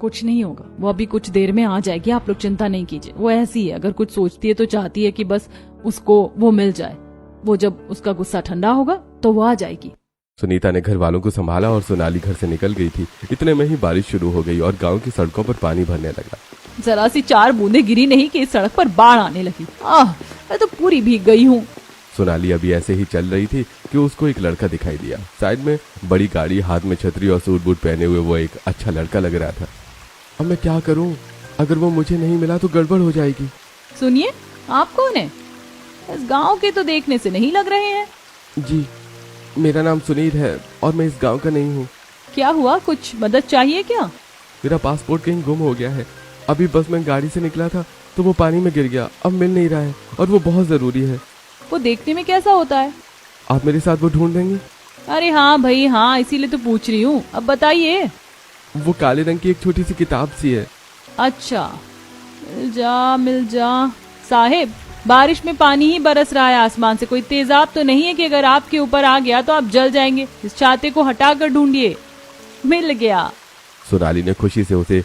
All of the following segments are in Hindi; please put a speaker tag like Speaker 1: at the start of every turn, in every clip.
Speaker 1: कुछ नहीं होगा, वो अभी कुछ देर में आ जाएगी, आप लोग चिंता नहीं कीजिए। वो ऐसी है, अगर कुछ सोचती है तो चाहती है कि बस उसको वो मिल जाए। वो जब उसका गुस्सा ठंडा होगा तो वो आ जाएगी।
Speaker 2: सुनीता ने घर वालों को संभाला और सोनाली घर से निकल गई थी। इतने में ही बारिश शुरू हो गई और गांव की सड़कों पर पानी भरने लगा।
Speaker 1: जरा सी 4 बूंदे गिरी नहीं कि इस सड़क पर बाढ़ आने लगी। मैं तो पूरी भीग गई हूँ।
Speaker 2: सोनाली अभी ऐसे ही चल रही थी कि उसको एक लड़का दिखाई दिया। साइड में बड़ी गाड़ी, हाथ में छतरी और सूट बूट पहने हुए वो एक अच्छा लड़का लग रहा था। अब मैं क्या करूं? अगर वो मुझे नहीं मिला तो गड़बड़ हो जाएगी।
Speaker 1: सुनिए, आप कौन है? इस गांव के तो देखने से नहीं लग रहे हैं।
Speaker 2: जी, मेरा नाम सुनील है और मैं इस गांव का नहीं हूँ।
Speaker 1: क्या हुआ, कुछ मदद चाहिए क्या?
Speaker 2: मेरा पासपोर्ट कहीं गुम हो गया है। अभी बस मैं गाड़ी से निकला था तो वो पानी में गिर गया। अब मिल नहीं रहा है और वो बहुत जरूरी है।
Speaker 1: वो देखने में कैसा होता है?
Speaker 2: आप मेरे साथ वो ढूंढ देंगे?
Speaker 1: अरे हाँ भाई हाँ, इसीलिए तो पूछ रही हूँ। अब बताइए।
Speaker 2: वो काले रंग की एक छोटी सी किताब सी है।
Speaker 1: अच्छा, मिल जा साहिब, बारिश में पानी ही बरस रहा है आसमान से। कोई तेजाब तो नहीं है कि अगर आपके ऊपर आ गया तो आप जल जाएंगे। इस छाते को हटाकर ढूंढिए। मिल गया।
Speaker 2: सोनाली ने खुशी से उसे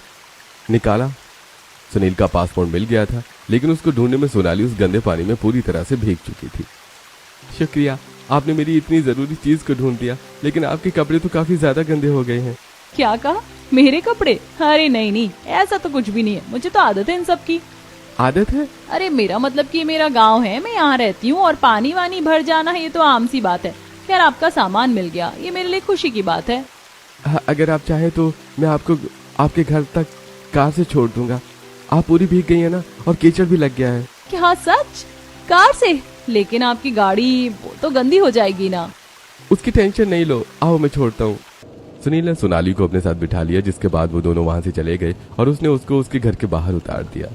Speaker 2: निकाला। सुनील का पासपोर्ट मिल गया था, लेकिन उसको ढूंढने में सोनाली उस गंदे पानी में पूरी तरह से भीग चुकी थी। शुक्रिया, आपने मेरी इतनी जरूरी चीज को ढूंढ दिया, लेकिन आपके कपड़े तो काफी ज्यादा गंदे हो गए हैं।
Speaker 1: क्या कहा? मेरे कपड़े? अरे नहीं, ऐसा तो कुछ भी नहीं है। मुझे तो आदत है इन सब की।
Speaker 2: आदत है?
Speaker 1: अरे मेरा मतलब कि मेरा गांव है, मैं यहाँ रहती हूँ और पानी वानी भर जाना है ये तो आम सी बात है। यार आपका सामान मिल गया, ये मेरे लिए खुशी की बात है।
Speaker 2: अगर आप चाहे तो मैं आपको आपके घर तक कार से छोड़ दूंगा। आप पूरी भीग गई है ना, और कीचड़ भी लग गया है।
Speaker 1: क्या सच? कार से? लेकिन आपकी गाड़ी वो तो गंदी हो जाएगी ना।
Speaker 2: उसकी टेंशन नहीं लो, आओ मैं छोड़ता हूँ। सुनील ने सोनाली को अपने साथ बिठा लिया, जिसके बाद वो दोनों वहां से चले गए और उसने उसको उसके घर के बाहर उतार दिया।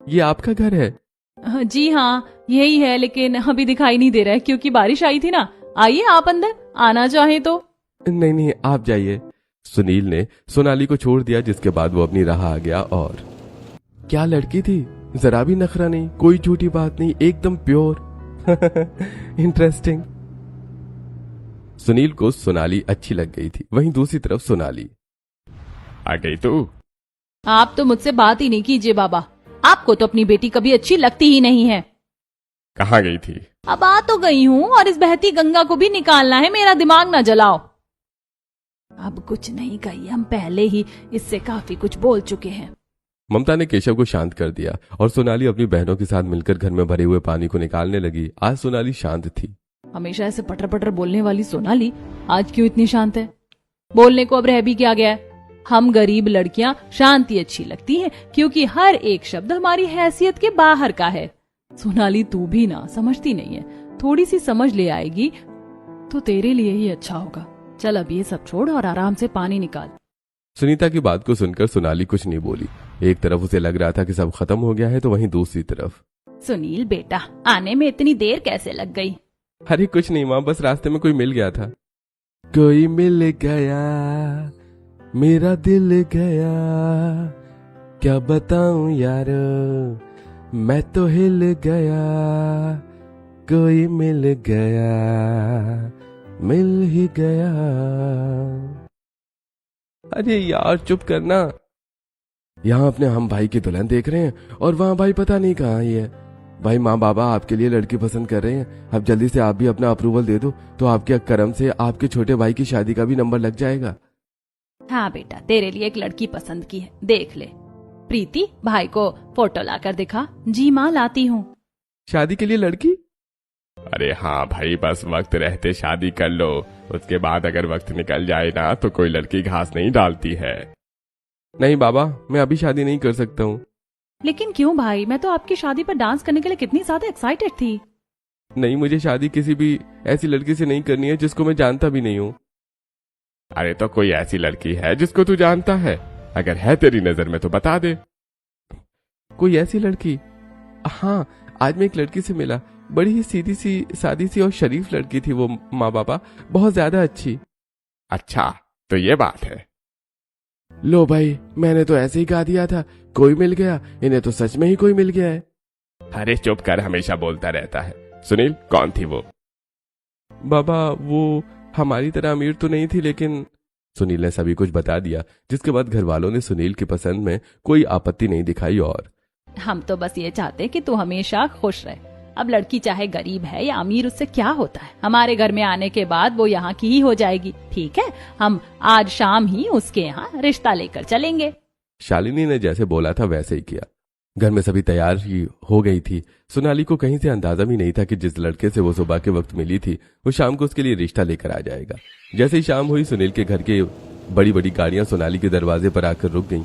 Speaker 2: ये आपका घर है?
Speaker 1: जी हाँ, यही है, लेकिन अभी दिखाई नहीं दे रहा है क्योंकि बारिश आई थी ना। आइए आप अंदर, आना चाहे तो।
Speaker 2: नहीं, आप जाइए। सुनील ने सोनाली को छोड़ दिया, जिसके बाद वो अपनी राह आ गया। और क्या लड़की थी, जरा भी नखरा नहीं, कोई झूठी बात नहीं, एकदम प्योर। इंटरेस्टिंग। सुनील को सोनाली अच्छी लग गई थी। वहीं दूसरी तरफ सोनाली।
Speaker 3: आ गई तू?
Speaker 1: आप तो मुझसे बात ही नहीं कीजिए बाबा। आपको तो अपनी बेटी कभी अच्छी लगती ही नहीं है।
Speaker 3: कहाँ गई थी?
Speaker 1: अब आ तो गई हूँ, और इस बहती गंगा को भी निकालना है। मेरा दिमाग ना जलाओ। अब कुछ नहीं कही, हम पहले ही इससे काफी कुछ बोल चुके हैं।
Speaker 2: ममता ने केशव को शांत कर दिया और सोनाली अपनी बहनों के साथ मिलकर घर में भरे हुए पानी को निकालने लगी। आज सोनाली शांत थी।
Speaker 1: हमेशा ऐसे पटर पटर बोलने वाली सोनाली आज क्यों इतनी शांत है? बोलने को अब रह भी क्या गया है? हम गरीब लड़कियां शांति अच्छी लगती है क्योंकि हर एक शब्द हमारी हैसियत के बाहर का है। सोनाली तू भी ना समझती नहीं है, थोड़ी सी समझ ले आएगी तो तेरे लिए ही अच्छा होगा। चल अब ये सब छोड़ और आराम से पानी निकाल।
Speaker 2: सुनीता की बात को सुनकर सोनाली कुछ नहीं बोली। एक तरफ उसे लग रहा था कि सब खत्म हो गया है, तो वहीं दूसरी तरफ।
Speaker 1: सुनील बेटा, आने में इतनी देर कैसे लग गई?
Speaker 2: अरे कुछ नहीं माँ, बस रास्ते में कोई मिल गया था। कोई मिल गया, मेरा दिल गया, क्या बताऊं यार, मैं तो हिल गया। कोई मिल गया, मिल ही गया। अरे यार चुप करना। यहाँ अपने हम भाई की दुल्हन देख रहे हैं और वहाँ भाई पता नहीं कहाँ ही है। भाई माँ बाबा आपके लिए लड़की पसंद कर रहे हैं। अब जल्दी से आप भी अपना अप्रूवल दे दो, तो आपके करम से आपके छोटे भाई की शादी का भी नंबर लग जाएगा।
Speaker 1: हाँ बेटा, तेरे लिए एक लड़की पसंद की है, देख ले। प्रीति, भाई को फोटो लाकर दिखा। जी माँ, लाती हूँ।
Speaker 2: शादी के लिए लड़की?
Speaker 3: अरे हाँ भाई, बस वक्त रहते शादी कर लो। उसके बाद अगर वक्त निकल जाए ना तो कोई लड़की घास नहीं डालती है।
Speaker 2: नहीं बाबा, मैं अभी शादी नहीं कर सकता हूँ।
Speaker 1: लेकिन क्यों भाई? मैं तो आपकी शादी पर डांस करने के लिए कितनी ज्यादा एक्साइटेड थी।
Speaker 2: नहीं, मुझे शादी किसी भी ऐसी लड़की से नहीं करनी है जिसको मैं जानता भी नहीं हूँ।
Speaker 3: अरे तो कोई ऐसी लड़की है जिसको तू जानता है? अगर है तेरी नजर में तो बता दे।
Speaker 2: कोई ऐसी लड़की? हाँ, आज मैं एक लड़की से मिला। बड़ी ही सीधी सी, सादी सी और शरीफ लड़की थी वो माँ बाबा, बहुत ज्यादा अच्छी।
Speaker 3: अच्छा, तो ये बात है।
Speaker 2: लो भाई, मैंने तो ऐसे ही गा दिया था, कोई मिल गया। इन्हें तो सच में ही कोई मिल गया है।
Speaker 3: अरे चुप कर, हमेशा बोलता रहता है। सुनील, कौन थी वो?
Speaker 2: बाबा, वो हमारी तरह अमीर तो नहीं थी, लेकिन सुनील ने सभी कुछ बता दिया, जिसके बाद घर वालों ने सुनील की पसंद में कोई आपत्ति नहीं दिखाई। और
Speaker 1: हम तो बस ये चाहते कि तू हमेशा खुश रहे। अब लड़की चाहे गरीब है या अमीर, उससे क्या होता है। हमारे घर में आने के बाद वो यहाँ की ही हो जाएगी। ठीक है, हम आज शाम ही उसके यहाँ रिश्ता लेकर चलेंगे।
Speaker 2: शालिनी ने जैसे बोला था वैसे ही किया। घर में सभी तैयार ही हो गई थी। सोनाली को कहीं से अंदाजा भी नहीं था कि जिस लड़के से वो सुबह के वक्त मिली थी वो शाम को उसके लिए रिश्ता लेकर आ जाएगा। जैसे ही शाम हुई, सुनील के घर के बड़ी बड़ी गाड़ियां सोनाली के दरवाजे पर आकर रुक गईं।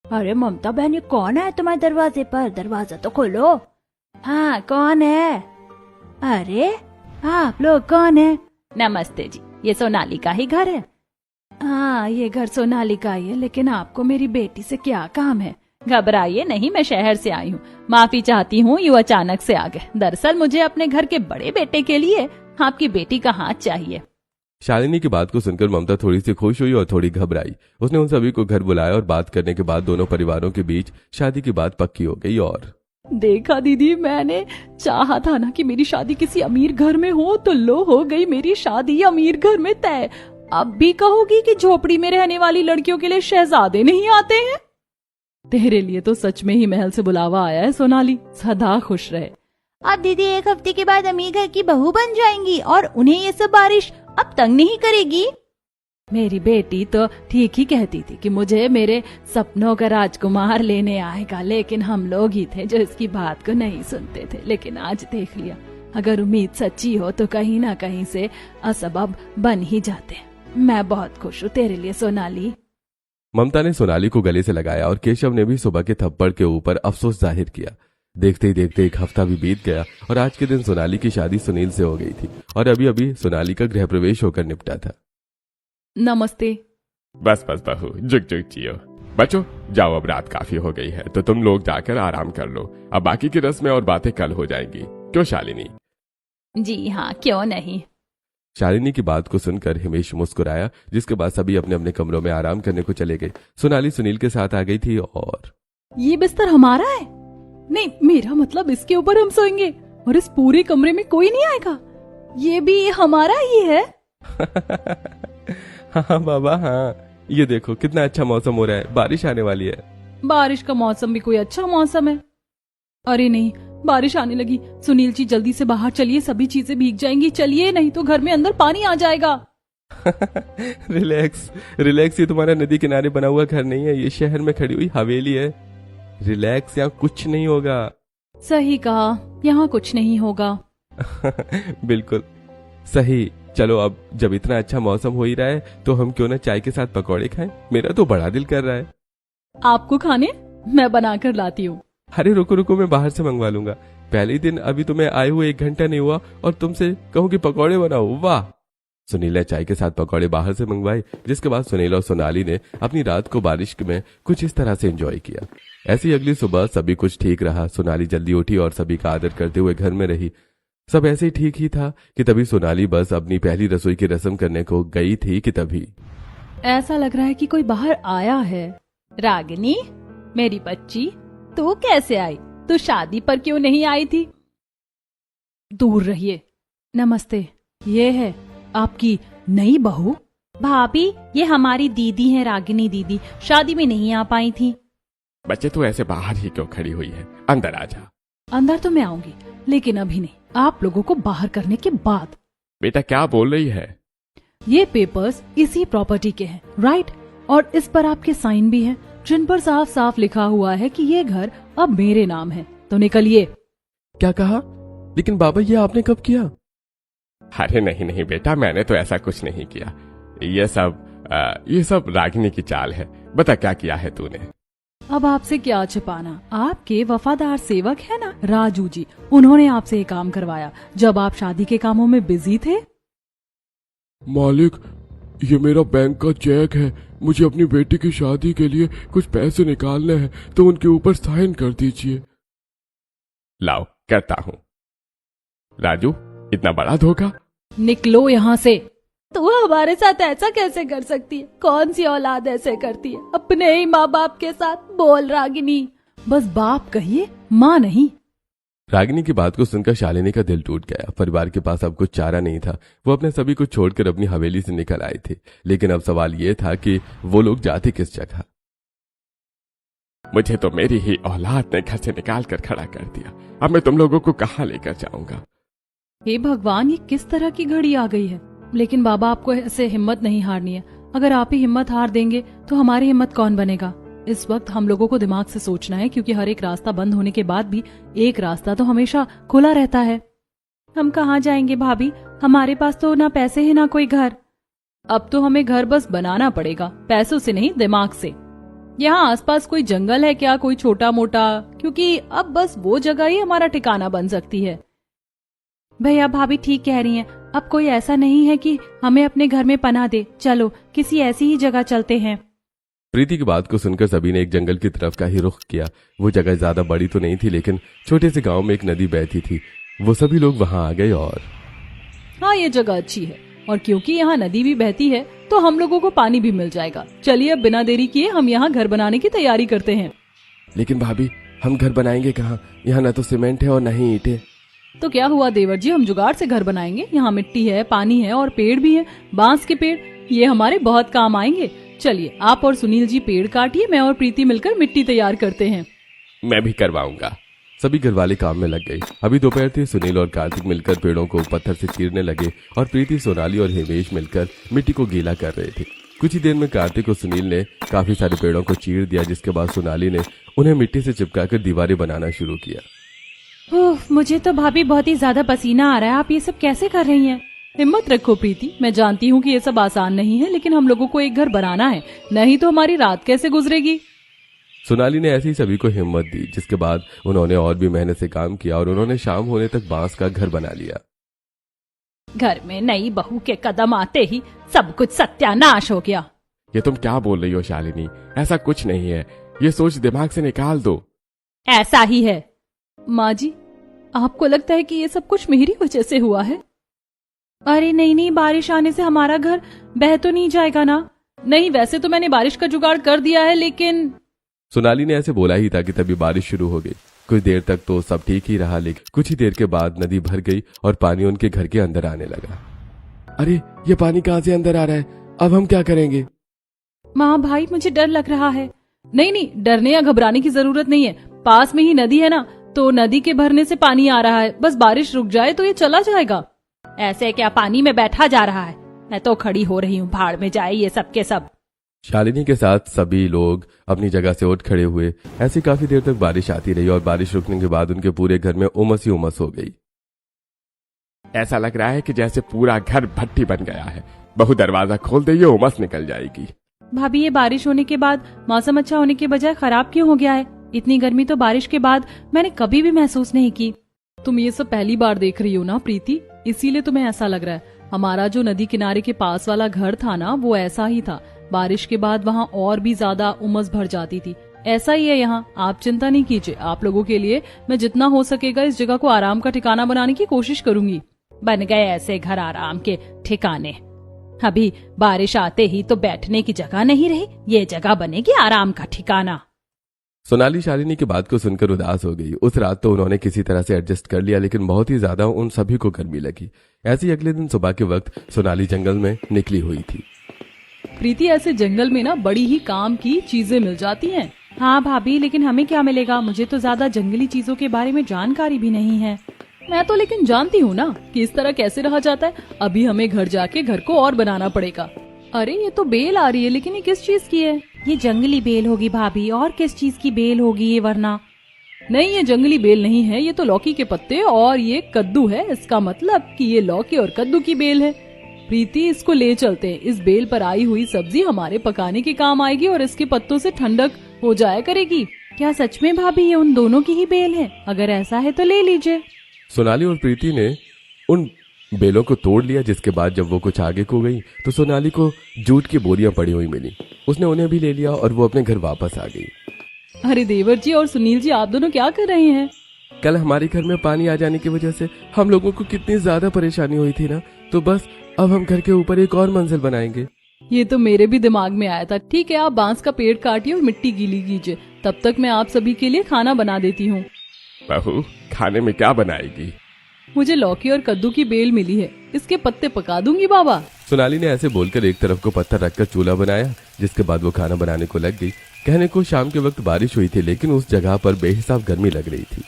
Speaker 1: अरे ममता बहन, ये कौन है तुम्हारे दरवाजे पर? दरवाजा तो खोलो। हाँ, कौन है? अरे आप लोग कौन है? नमस्ते जी, ये सोनाली का ही घर है। हाँ, ये घर सोनाली का ही है, लेकिन आपको मेरी बेटी से क्या काम है? घबराइए नहीं, मैं शहर से आई हूँ। माफी चाहती हूँ, यूँ अचानक से आ गए। दरअसल मुझे अपने घर के बड़े बेटे के लिए आपकी बेटी का हाथ चाहिए।
Speaker 2: शालिनी की बात को सुनकर ममता थोड़ी सी खुश हुई और थोड़ी घबराई। उसने उन सभी को घर बुलाया और बात करने के बाद दोनों परिवारों के बीच शादी की बात पक्की हो गई। और
Speaker 1: देखा दीदी, मैंने चाहा था ना कि मेरी शादी किसी अमीर घर में हो, तो लो हो गई मेरी शादी अमीर घर में तय। अब भी कहोगी कि झोपड़ी में रहने वाली लड़कियों के लिए शहजादे नहीं आते हैं? तेरे लिए तो सच में ही महल से बुलावा आया है सोनाली, सदा खुश रहे। अब दीदी 1 हफ्ते के बाद अमीर घर की बहू बन जाएंगी और उन्हें ये सब बारिश अब तंग नहीं करेगी। मेरी बेटी तो ठीक ही कहती थी कि मुझे मेरे सपनों का राजकुमार लेने आएगा, लेकिन हम लोग ही थे जो इसकी बात को नहीं सुनते थे। लेकिन आज देख लिया, अगर उम्मीद सच्ची हो तो कहीं ना कहीं से असबाब बन ही जाते। मैं बहुत खुश हूँ तेरे लिए सोनाली।
Speaker 2: ममता ने सोनाली को गले से लगाया और केशव ने भी सुबह के थप्पड़ के ऊपर अफसोस जाहिर किया। देखते ही देखते 1 हफ्ता भी बीत गया और आज के दिन सोनाली की शादी सुनील से हो गई थी और अभी अभी सोनाली का गृह प्रवेश होकर निपटा था।
Speaker 1: नमस्ते।
Speaker 3: बस बस बहू, जुग जुग जियो। बच्चों जाओ, अब रात काफी हो गई है, तो तुम लोग जाकर आराम कर लो। अब बाकी की रस्में और बातें कल हो जाएंगी, क्यों शालिनी?
Speaker 1: जी हाँ, क्यों नहीं।
Speaker 2: शालिनी की बात को सुनकर हिमेश मुस्कुराया, जिसके बाद सभी अपने अपने कमरों में आराम करने को चले गए। सोनाली सुनील के साथ आ गई थी। और
Speaker 1: ये बिस्तर हमारा है? नहीं, मेरा मतलब इसके ऊपर हम सोएंगे और इस पूरे कमरे में कोई नहीं आएगा। ये भी हमारा ही है।
Speaker 2: हाँ बाबा हाँ, ये देखो कितना अच्छा मौसम हो रहा है, बारिश आने वाली है।
Speaker 1: बारिश का मौसम भी कोई अच्छा मौसम है? अरे नहीं, बारिश आने लगी। सुनील जी जल्दी से बाहर चलिए, सभी चीजें भीग जाएंगी। चलिए, नहीं तो घर में अंदर पानी आ जाएगा।
Speaker 2: रिलैक्स रिलैक्स, ये तुम्हारा नदी किनारे बना हुआ घर नहीं है, ये शहर में खड़ी हुई हवेली है। रिलैक्स, यहाँ कुछ नहीं होगा।
Speaker 1: सही कहा, यहाँ कुछ नहीं होगा।
Speaker 2: बिल्कुल सही। चलो अब जब इतना अच्छा मौसम हो ही रहा है तो हम क्यों ना चाय के साथ पकौड़े खाएं? मेरा तो बड़ा दिल कर रहा है।
Speaker 1: आपको खाने? मैं बनाकर लाती हूँ।
Speaker 2: अरे रुको रुको, मैं बाहर से मंगवा लूंगा। पहले ही दिन, अभी तुम्हें आए हुए 1 घंटा नहीं हुआ और तुमसे कहूँ कि पकौड़े बनाओ। वाह! सुनील ने चाय के साथ पकौड़े बाहर से मंगवाए, जिसके बाद सुनील और सोनाली ने अपनी रात को बारिश में कुछ इस तरह से एंजॉय किया। ऐसी अगली सुबह सभी कुछ ठीक रहा। सोनाली जल्दी उठी और सभी का आदर करते हुए घर में रही। सब ऐसे ही ठीक ही था कि तभी सोनाली बस अपनी पहली रसोई की रस्म करने को गई थी कि तभी
Speaker 1: ऐसा लग रहा है कि कोई बाहर आया है। रागिनी, मेरी बच्ची, तू कैसे आई? तू शादी पर क्यों नहीं आई थी? दूर रहिए। नमस्ते, ये है आपकी नई बहू? भाभी, ये हमारी दीदी है, रागिनी दीदी। शादी में नहीं आ पाई थी।
Speaker 3: बच्चे तू ऐसे बाहर ही क्यों खड़ी हुई है? अंदर आ जा।
Speaker 1: अंदर तो मैं आऊंगी, लेकिन अभी नहीं, आप लोगों को बाहर करने के बाद।
Speaker 3: बेटा क्या बोल रही है?
Speaker 1: ये पेपर्स इसी प्रॉपर्टी के हैं, राइट? और इस पर आपके साइन भी हैं, जिन पर साफ साफ लिखा हुआ है कि ये घर अब मेरे नाम है। तो निकलिए।
Speaker 2: क्या कहा? लेकिन बाबा ये आपने कब किया?
Speaker 3: अरे नहीं नहीं बेटा, मैंने तो ऐसा कुछ नहीं किया। ये सब रागिनी की चाल है। बता क्या किया है तूने?
Speaker 1: अब आपसे क्या छिपाना, आपके वफादार सेवक है ना राजू जी, उन्होंने आपसे ये काम करवाया जब आप शादी के कामों में बिजी थे।
Speaker 4: मालिक, ये मेरा बैंक का चेक है। मुझे अपनी बेटी की शादी के लिए कुछ पैसे निकालने हैं, तो उनके ऊपर साइन कर दीजिए।
Speaker 3: लाओ, करता हूँ। राजू, इतना बड़ा धोखा?
Speaker 1: निकलो यहाँ से। तू हमारे साथ ऐसा कैसे कर सकती है? कौन सी औलाद ऐसे करती है अपने ही माँ बाप के साथ? बोल रागिनी। बस बाप कहिए, माँ नहीं।
Speaker 2: रागिनी की बात को सुनकर शालिनी का दिल टूट गया। परिवार के पास अब कुछ चारा नहीं था। वो अपने सभी कुछ छोड़कर अपनी हवेली से निकल आए थे, लेकिन अब सवाल ये था कि वो लोग जाते किस जगह।
Speaker 3: मुझे तो मेरी ही औलाद ने घर से निकाल कर खड़ा कर दिया। अब मैं तुम लोगों को कहाँ लेकर जाऊंगा।
Speaker 1: हे भगवान, ये किस तरह की घड़ी आ गई है। लेकिन बाबा, आपको ऐसे हिम्मत नहीं हारनी है। अगर आप ही हिम्मत हार देंगे तो हमारी हिम्मत कौन बनेगा। इस वक्त हम लोगों को दिमाग से सोचना है, क्योंकि हर एक रास्ता बंद होने के बाद भी एक रास्ता तो हमेशा खुला रहता है। हम कहाँ जाएंगे भाभी, हमारे पास तो ना पैसे हैं ना कोई घर। अब तो हमें घर बस बनाना पड़ेगा, पैसों से नहीं दिमाग से। यहाँ आसपास कोई जंगल है क्या, कोई छोटा मोटा? क्योंकि अब बस वो जगह ही हमारा ठिकाना बन सकती है। भैया भाभी ठीक कह रही हैं, अब कोई ऐसा नहीं है कि हमें अपने घर में पनाह दे। चलो किसी ऐसी ही जगह चलते हैं।
Speaker 2: प्रीति की बात को सुनकर सभी ने एक जंगल की तरफ का ही रुख किया। वो जगह ज्यादा बड़ी तो नहीं थी, लेकिन छोटे से गांव में एक नदी बहती थी। वो सभी लोग वहां आ गए और
Speaker 1: हाँ, ये जगह अच्छी है, और क्योंकि यहाँ नदी भी बहती है तो हम लोगों को पानी भी मिल जाएगा। चलिए अब बिना देरी किए हम यहाँ घर बनाने की तैयारी करते हैं।
Speaker 2: लेकिन भाभी, हम घर बनाएंगे कहाँ? यहाँ न तो सीमेंट है और न ही ईंटें।
Speaker 1: तो क्या हुआ देवर जी, हम जुगाड़ से घर बनाएंगे। यहाँ मिट्टी है, पानी है और पेड़ भी है, बांस के पेड़। ये हमारे बहुत काम आएंगे। चलिए आप और सुनील जी पेड़ काटिए, मैं और प्रीति मिलकर मिट्टी तैयार करते हैं।
Speaker 3: मैं भी करवाऊंगा।
Speaker 2: सभी घरवाले काम में लग गए। अभी दोपहर थी। सुनील और कार्तिक मिलकर पेड़ों को पत्थर से चीरने लगे और प्रीति, सोनाली और हिमेश मिलकर मिट्टी को गीला कर रहे थे। कुछ ही देर में कार्तिक और सुनील ने काफी सारे पेड़ों को चीर दिया, जिसके बाद सोनाली ने उन्हें मिट्टी से चिपकाकर दीवारें बनाना शुरू किया।
Speaker 1: मुझे तो भाभी बहुत ही ज्यादा पसीना आ रहा है। आप ये सब कैसे कर रही हैं? हिम्मत रखो प्रीति, मैं जानती हूँ कि ये सब आसान नहीं है, लेकिन हम लोगों को एक घर बनाना है, नहीं तो हमारी रात कैसे गुजरेगी।
Speaker 2: सोनाली ने ऐसे ही सभी को हिम्मत दी, जिसके बाद उन्होंने और भी मेहनत से काम किया और उन्होंने शाम होने तक बांस का घर बना लिया।
Speaker 1: घर में नई बहू के कदम आते ही सब कुछ सत्यानाश हो गया।
Speaker 3: ये तुम क्या बोल रही हो शालिनी? ऐसा कुछ नहीं है, ये सोच दिमाग से निकाल दो।
Speaker 1: ऐसा ही है। माँ जी, आपको लगता है कि ये सब कुछ मेरी वजह से हुआ है? अरे नहीं, बारिश आने से हमारा घर बह तो नहीं जाएगा ना? नहीं, वैसे तो मैंने बारिश का जुगाड़ कर दिया है, लेकिन
Speaker 2: सोनाली ने ऐसे बोला ही था कि तभी बारिश शुरू हो गई। कुछ देर तक तो सब ठीक ही रहा, लेकिन कुछ ही देर के बाद नदी भर गई और पानी उनके घर के अंदर आने लगा। अरे, ये पानी कहाँ से अंदर आ रहा है? अब हम क्या करेंगे?
Speaker 1: माँ भाई, मुझे डर लग रहा है। नहीं, डरने या घबराने की जरूरत नहीं है। पास में ही नदी है ना, तो नदी के भरने से पानी आ रहा है। बस बारिश रुक जाए तो ये चला जाएगा। ऐसे क्या पानी में बैठा जा रहा है? मैं तो खड़ी हो रही हूँ, भाड़ में जाए ये सब के सब।
Speaker 2: शालिनी के साथ सभी लोग अपनी जगह से उठ खड़े हुए। ऐसी काफी देर तक बारिश आती रही और बारिश रुकने के बाद उनके पूरे घर में उमस ही उमस हो गई।
Speaker 3: ऐसा लग रहा है कि जैसे पूरा घर भट्टी बन गया है। बहू दरवाजा खोल दे, ये उमस निकल जाएगी।
Speaker 1: भाभी, ये बारिश होने के बाद मौसम अच्छा होने के बजाय खराब क्यों हो गया है? इतनी गर्मी तो बारिश के बाद मैंने कभी भी महसूस नहीं की। तुम ये सब पहली बार देख रही हो ना प्रीति, इसीलिए तुम्हें ऐसा लग रहा है। हमारा जो नदी किनारे के पास वाला घर था ना, वो ऐसा ही था। बारिश के बाद वहाँ और भी ज्यादा उमस भर जाती थी। ऐसा ही है यहाँ, आप चिंता नहीं कीजिए। आप लोगों के लिए मैं जितना हो सकेगा इस जगह को आराम का ठिकाना बनाने की कोशिश करूंगी। बन गए ऐसे घर आराम के ठिकाने। अभी बारिश आते ही तो बैठने की जगह नहीं रही, ये जगह बनेगी आराम का ठिकाना।
Speaker 2: सोनाली शालिनी की बात को सुनकर उदास हो गई। उस रात तो उन्होंने किसी तरह से एडजस्ट कर लिया, लेकिन बहुत ही ज्यादा उन सभी को गर्मी लगी। ऐसे ही अगले दिन सुबह के वक्त सोनाली जंगल में निकली हुई थी।
Speaker 1: प्रीति, ऐसे जंगल में ना बड़ी ही काम की चीजें मिल जाती हैं। हाँ भाभी, लेकिन हमें क्या मिलेगा? मुझे तो ज्यादा जंगली चीजों के बारे में जानकारी भी नहीं है। मैं तो लेकिन जानती हूँ ना कि इस तरह कैसे रहा जाता है। अभी हमें घर जाके घर को और बनाना पड़ेगा। अरे, ये तो बेल आ रही है, लेकिन ये किस चीज की है? ये जंगली बेल होगी भाभी, और किस चीज की बेल होगी ये? वरना नहीं, ये जंगली बेल नहीं है, ये तो लौकी के पत्ते और ये कद्दू है। इसका मतलब कि ये लौकी और कद्दू की बेल है। प्रीति, इसको ले चलते हैं। इस बेल पर आई हुई सब्जी हमारे पकाने के काम आएगी और इसके पत्तों से ठंडक हो जाया करेगी। क्या सच में भाभी ये उन दोनों की ही बेल है? अगर ऐसा है तो ले लीजिए।
Speaker 2: सोनाली और प्रीति ने उन बेलों को तोड़ लिया, जिसके बाद जब वो कुछ आगे को गई तो सोनाली को जूट की बोरियां पड़ी हुई मिली। उसने उन्हें भी ले लिया और वो अपने घर वापस आ गई।
Speaker 1: अरे देवर जी और सुनील जी, आप दोनों क्या कर रहे हैं?
Speaker 2: कल हमारे घर में पानी आ जाने की वजह से हम लोगों को कितनी ज्यादा परेशानी हुई थी ना, तो बस अब हम घर के ऊपर एक और मंजिल बनाएंगे।
Speaker 1: ये तो मेरे भी दिमाग में आया था। ठीक है, आप बांस का पेड़ काटिए और मिट्टी गीली कीजिए, तब तक मैं आप सभी के लिए खाना बना देती हूँ।
Speaker 3: बहू, खाने में क्या बनाएगी?
Speaker 1: मुझे लौकी और कद्दू की बेल मिली है, इसके पत्ते पका दूंगी बाबा।
Speaker 2: सोनाली ने ऐसे बोलकर एक तरफ को पत्थर रखकर चूल्हा बनाया, जिसके बाद वो खाना बनाने को लग गई। कहने को शाम के वक्त बारिश हुई थी, लेकिन उस जगह पर बेहिसाब गर्मी लग रही थी।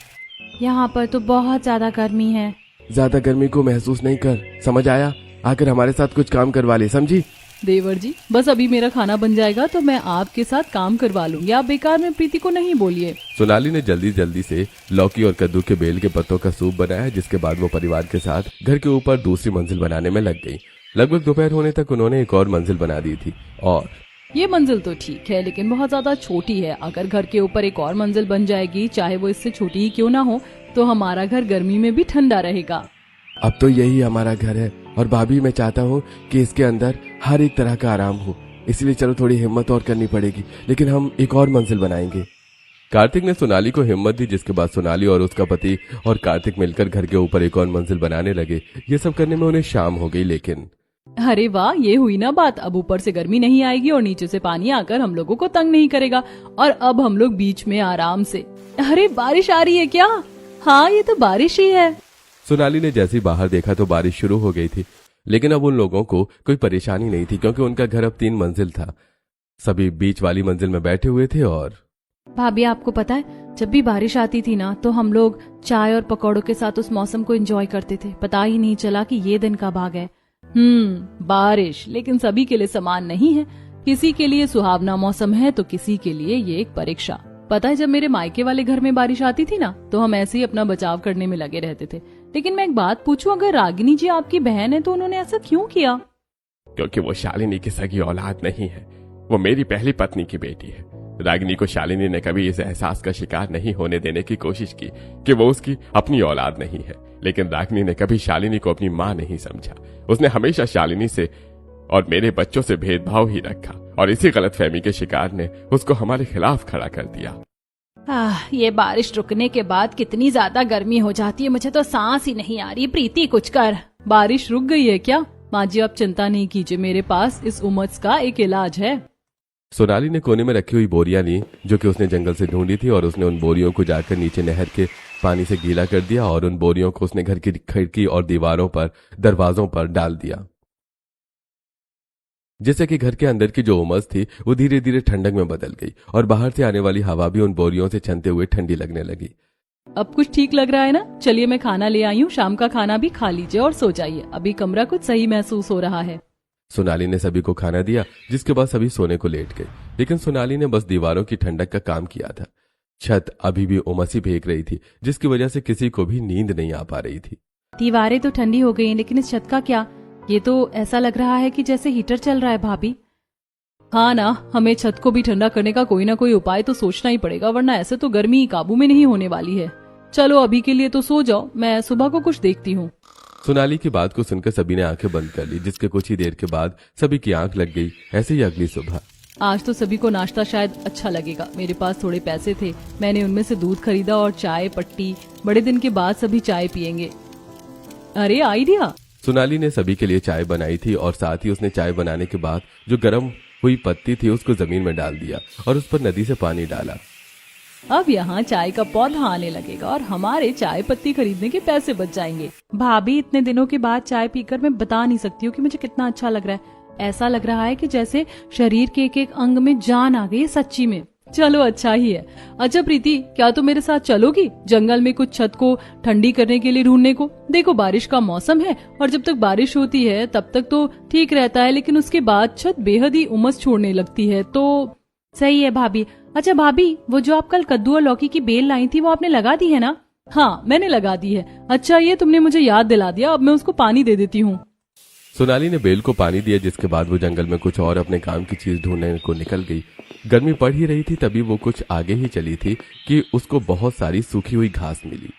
Speaker 1: यहाँ पर तो बहुत ज्यादा गर्मी है।
Speaker 2: ज्यादा गर्मी को महसूस नहीं कर, समझ आया? आकर हमारे साथ कुछ काम करवा ले, समझी?
Speaker 1: देवर जी, बस अभी मेरा खाना बन जाएगा तो मैं आपके साथ काम करवा लूंगी, आप बेकार में प्रीति को नहीं बोलिए।
Speaker 2: सोनाली ने जल्दी जल्दी से लौकी और कद्दू के बेल के पत्तों का सूप बनाया, जिसके बाद वो परिवार के साथ घर के ऊपर दूसरी मंजिल बनाने में लग गई। लगभग दोपहर होने तक उन्होंने एक और मंजिल बना दी थी। और
Speaker 1: ये मंजिल तो ठीक है, लेकिन बहुत ज्यादा छोटी है। अगर घर के ऊपर एक और मंजिल बन जाएगी, चाहे वो इससे छोटी ही क्यों ना हो, तो हमारा घर गर्मी में भी ठंडा रहेगा।
Speaker 2: अब तो यही हमारा घर है और भाभी, मैं चाहता हूँ कि इसके अंदर हर एक तरह का आराम हो, इसलिए चलो थोड़ी हिम्मत और करनी पड़ेगी, लेकिन हम एक और मंजिल बनाएंगे। कार्तिक ने सोनाली को हिम्मत दी, जिसके बाद सोनाली और उसका पति और कार्तिक मिलकर घर के ऊपर एक और मंजिल बनाने लगे। ये सब करने में उन्हें शाम हो गई, लेकिन
Speaker 1: अरे वाह, ये हुई ना बात। अब ऊपर से गर्मी नहीं आएगी और नीचे से पानी आकर हम लोगों को तंग नहीं करेगा, और अब हम लोग बीच में आराम से। अरे बारिश आ रही है क्या? हाँ, ये तो बारिश ही है।
Speaker 2: सोनाली ने जैसे ही बाहर देखा तो बारिश शुरू हो गई थी, लेकिन अब उन लोगों को कोई परेशानी नहीं थी, क्योंकि उनका घर अब 3 मंजिल था। सभी बीच वाली मंजिल में बैठे हुए थे। और
Speaker 1: भाभी, आपको पता है, जब भी बारिश आती थी ना, तो हम लोग चाय और पकौड़ों के साथ उस मौसम को एंजॉय करते थे। पता ही नहीं चला कि ये दिन कब आ गए। बारिश लेकिन सभी के लिए समान नहीं है। किसी के लिए सुहावना मौसम है तो किसी के लिए ये एक परीक्षा। पता है, जब मेरे मायके वाले घर में बारिश आती थी ना, तो हम ऐसे ही अपना बचाव करने में लगे रहते थे। लेकिन मैं एक बात पूछूं, अगर रागिनी जी आपकी बहन है तो उन्होंने ऐसा क्यों किया?
Speaker 3: क्योंकि वो शालिनी की सगी औलाद नहीं है, वो मेरी पहली पत्नी की बेटी है। रागिनी को शालिनी ने कभी इस एहसास का शिकार नहीं होने देने की कोशिश की कि वो उसकी अपनी औलाद नहीं है, लेकिन रागिनी ने कभी शालिनी को अपनी मां नहीं समझा। उसने हमेशा शालिनी से और मेरे बच्चों से भेदभाव ही रखा, और इसी गलतफहमी के शिकार ने उसको हमारे खिलाफ खड़ा कर दिया।
Speaker 1: ये बारिश रुकने के बाद कितनी ज्यादा गर्मी हो जाती है, मुझे तो सांस ही नहीं आ रही। प्रीति, कुछ कर। बारिश रुक गई है क्या? माँ जी, आप चिंता नहीं कीजिए, मेरे पास इस उमस का एक इलाज है।
Speaker 2: सोनाली ने कोने में रखी हुई बोरियां ली, जो कि उसने जंगल से ढूंढी थी, और उसने उन बोरियों को जाकर नीचे नहर के पानी से गीला कर दिया, और उन बोरियों को उसने घर की खिड़की और दीवारों पर, दरवाजों पर डाल दिया, जिससे कि घर के अंदर की जो उमस थी वो धीरे धीरे ठंडक में बदल गई, और बाहर से आने वाली हवा भी उन बोरियों से छनते हुए ठंडी लगने लगी।
Speaker 1: अब कुछ ठीक लग रहा है ना? चलिए, मैं खाना ले आई हूँ, शाम का खाना भी खा लीजिए और सो जाइए। अभी कमरा कुछ सही महसूस हो रहा है।
Speaker 2: सोनाली ने सभी को खाना दिया, जिसके बाद सभी सोने को लेट गए। लेकिन सोनाली ने बस दीवारों की ठंडक का काम किया था। छत अभी भी उमस ही फेंक रही थी, जिसकी वजह से किसी को भी नींद नहीं आ पा रही थी।
Speaker 1: दीवारें तो ठंडी हो गई, लेकिन इस छत का क्या? ये तो ऐसा लग रहा है कि जैसे हीटर चल रहा है। भाभी, हाँ ना, हमें छत को भी ठंडा करने का कोई ना कोई उपाय तो सोचना ही पड़ेगा, वरना ऐसे तो गर्मी काबू में नहीं होने वाली है। चलो अभी के लिए तो सो जाओ, मैं सुबह को कुछ देखती हूँ।
Speaker 2: सोनाली की बात को सुनकर सभी ने आंखें बंद कर ली, जिसके कुछ ही देर के बाद सभी की आंख लग गई। ऐसे ही अगली सुबह,
Speaker 1: आज तो सभी को नाश्ता शायद अच्छा लगेगा। मेरे पास थोड़े पैसे थे, मैंने उनमें से दूध खरीदा और चाय पट्टी। बड़े दिन के बाद सभी चाय पियेंगे। अरे आइडिया!
Speaker 2: सोनाली ने सभी के लिए चाय बनाई थी, और साथ ही उसने चाय बनाने के बाद जो गर्म हुई पत्ती थी उसको जमीन में डाल दिया और उस पर नदी से पानी डाला।
Speaker 1: अब यहाँ चाय का पौधा आने लगेगा और हमारे चाय पत्ती खरीदने के पैसे बच जाएंगे। भाभी, इतने दिनों के बाद चाय पीकर मैं बता नहीं सकती हूँ कि मुझे कितना अच्छा लग रहा है। ऐसा लग रहा है कि जैसे शरीर के एक एक अंग में जान आ गई, सच्ची में। चलो अच्छा ही है। अच्छा प्रीति, क्या तुम मेरे साथ चलोगी जंगल में कुछ छत को ठंडी करने के लिए ढूंढने को? देखो, बारिश का मौसम है और जब तक बारिश होती है तब तक तो ठीक रहता है, लेकिन उसके बाद छत बेहद ही उमस छोड़ने लगती है। तो सही है भाभी। अच्छा भाभी, वो जो आप कल कद्दू और लौकी की बेल लाई थी वो आपने लगा दी है ना? हाँ, मैंने लगा दी है। अच्छा, ये तुमने मुझे याद दिला दिया, अब मैं उसको पानी दे देती हूँ।
Speaker 2: सोनाली ने बेल को पानी दिया, जिसके बाद वो जंगल में कुछ और अपने काम की चीज ढूंढने को निकल गई। गर्मी पड़ ही रही थी, तभी वो कुछ आगे ही चली थी कि उसको बहुत सारी सूखी हुई घास मिली।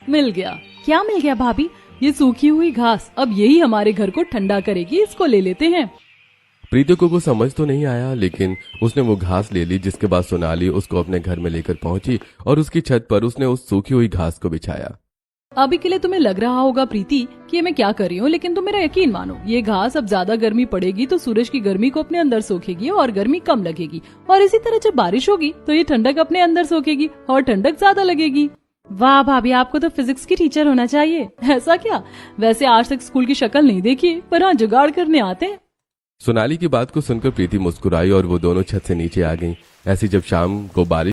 Speaker 1: मिल गया? क्या मिल गया भाभी? ये सूखी हुई घास। अब यही हमारे घर को ठंडा करेगी, इसको ले लेते हैं।
Speaker 2: प्रीति को कुछ समझ तो नहीं आया, लेकिन उसने वो घास ले ली, जिसके बाद सोनाली उसको अपने घर में लेकर पहुंची और उसकी छत पर उसने उस सूखी हुई घास को बिछाया।
Speaker 1: अभी के लिए तुम्हें लग रहा होगा प्रीति कि मैं क्या कर रही हूँ, लेकिन तुम मेरा यकीन मानो, ये घास अब ज्यादा गर्मी पड़ेगी तो सूरज की गर्मी को अपने अंदर सोखेगी और गर्मी कम लगेगी, और इसी तरह जब बारिश होगी तो ये ठंडक अपने अंदर सोखेगी और ठंडक ज्यादा लगेगी। वाह भाभी, आपको तो फिजिक्स की टीचर होना चाहिए। ऐसा क्या? वैसे आज तक स्कूल की शक्ल नहीं देखी, पर हाँ जुगाड़ करने आते हैं।
Speaker 2: सोनाली की बात को सुनकर प्रीति मुस्कुराई और वो दोनों छत से नीचे आ गईं। ऐसी जब शाम को बारिश